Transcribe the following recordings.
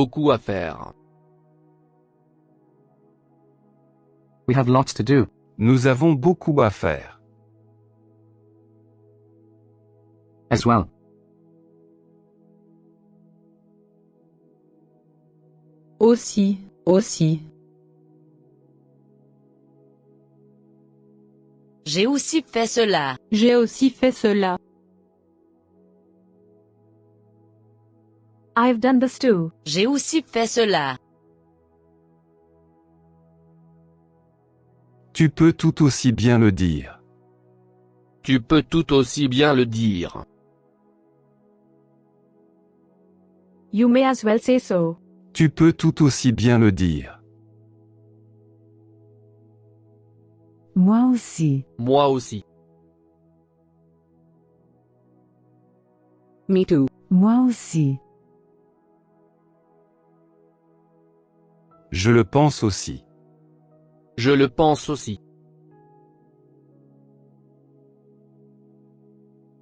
Beaucoup à faire. We have lots to do. Nous avons beaucoup à faire. As well. Aussi, aussi. J'ai aussi fait cela. J'ai aussi fait cela. I've done this too. J'ai aussi fait cela. Tu peux tout aussi bien le dire. Tu peux tout aussi bien le dire. You may as well say so. Tu peux tout aussi bien le dire. Moi aussi. Moi aussi. Me too. Moi aussi. Je le pense aussi. Je le pense aussi.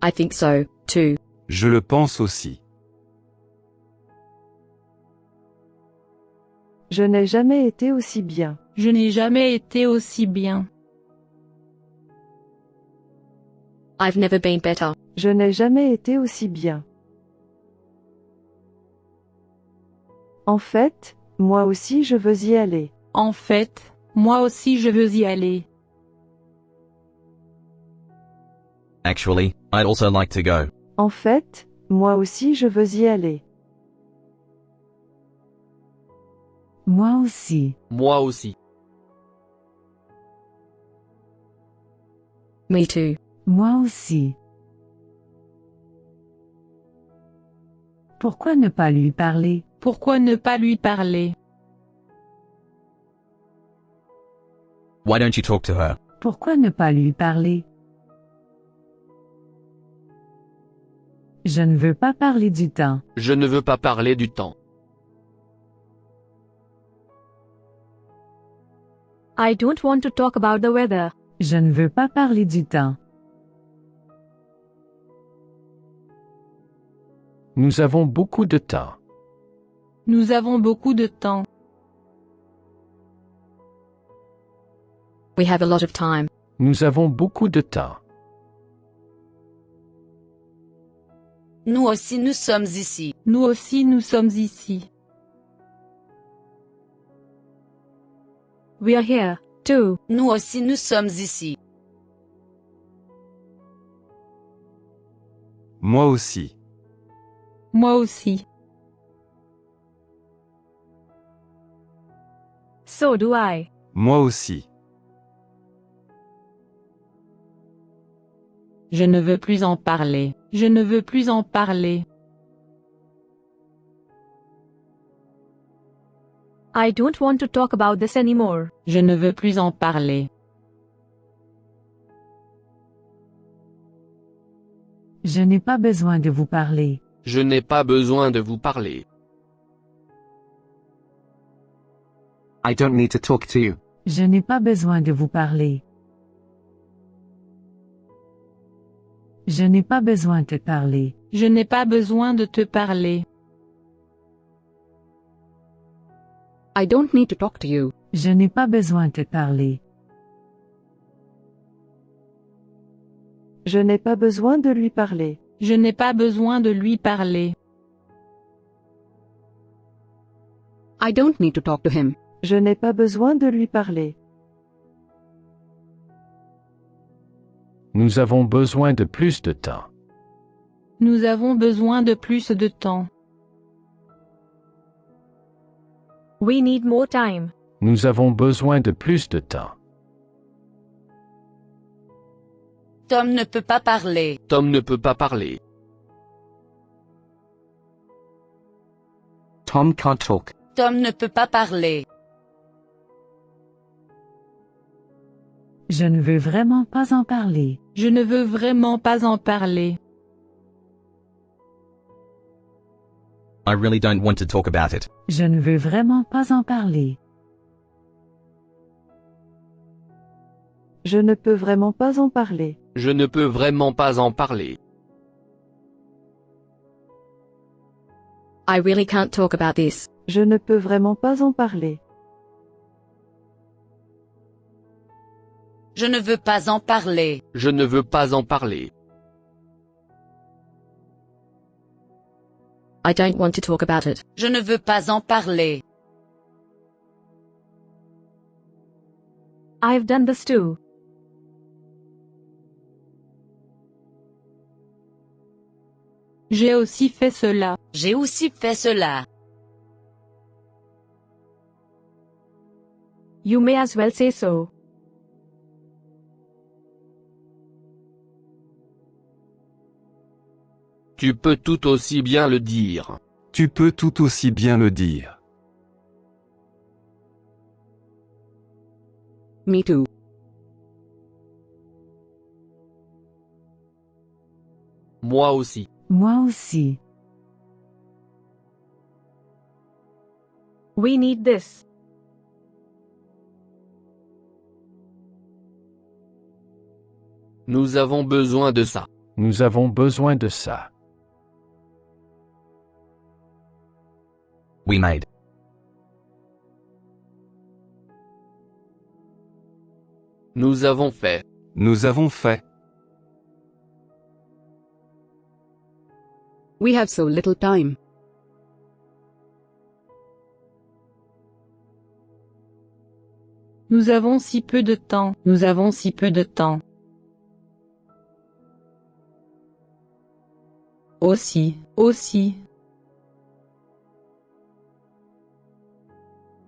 I think so, too. Je le pense aussi. Je n'ai jamais été aussi bien. Je n'ai jamais été aussi bien. I've never been better. Je n'ai jamais été aussi bien. En fait, moi aussi je veux y aller. En fait, moi aussi je veux y aller. Actually, I'd also like to go. En fait, moi aussi je veux y aller. Moi aussi. Moi aussi. Me too. Moi aussi. Pourquoi ne pas lui parler? Pourquoi ne pas lui parler? Why don't you talk to her? Pourquoi ne pas lui parler? Je ne veux pas parler du temps. Je ne veux pas parler du temps. I don't want to talk about the weather. Je ne veux pas parler du temps. Nous avons beaucoup de temps. Nous avons beaucoup de temps. We have a lot of time. Nous avons beaucoup de temps. Nous aussi nous sommes ici. Nous aussi nous sommes ici. We are here, too. Nous aussi nous sommes ici. Moi aussi. Moi aussi. So do I. Moi aussi. Je ne veux plus en parler. Je ne veux plus en parler. I don't want to talk about this anymore. Je ne veux plus en parler. Je n'ai pas besoin de vous parler. Je n'ai pas besoin de vous parler. I don't need to talk to you. Je n'ai pas besoin de vous parler. Je n'ai pas besoin de te parler. Je n'ai pas besoin de te parler. I don't need to talk to you. Je n'ai pas besoin de te parler. Je n'ai pas besoin de lui parler. Je n'ai pas besoin de lui parler. I don't need to talk to him. Je n'ai pas besoin de lui parler. Nous avons besoin de plus de temps. Nous avons besoin de plus de temps. We need more time. Nous avons besoin de plus de temps. Tom ne peut pas parler. Tom ne peut pas parler. Tom can't talk. Tom ne peut pas parler. Je ne veux vraiment pas en parler. Je ne veux vraiment pas en parler. I really don't want to talk about it. Je ne veux vraiment pas en parler. Je ne peux vraiment pas en parler. Je ne peux vraiment pas en parler. I really can't talk about this. Je ne peux vraiment pas en parler. Je ne veux pas en parler. Je ne veux pas en parler. I don't want to talk about it. Je ne veux pas en parler. I've done this too. J'ai aussi fait cela. J'ai aussi fait cela. You may as well say so. Tu peux tout aussi bien le dire. Tu peux tout aussi bien le dire. Me too. Moi aussi. Moi aussi. We need this. Nous avons besoin de ça. Nous avons besoin de ça. We made. Nous avons fait. Nous avons fait. We have so little time. Nous avons si peu de temps. Nous avons si peu de temps. Aussi. Aussi.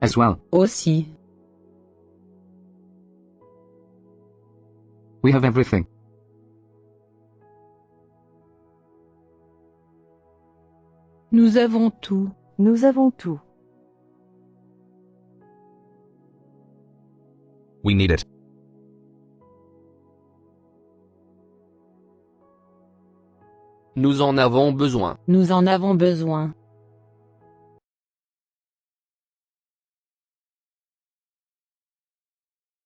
As well. Aussi. We have everything. Nous avons tout. Nous avons tout. We need it. Nous en avons besoin. Nous en avons besoin.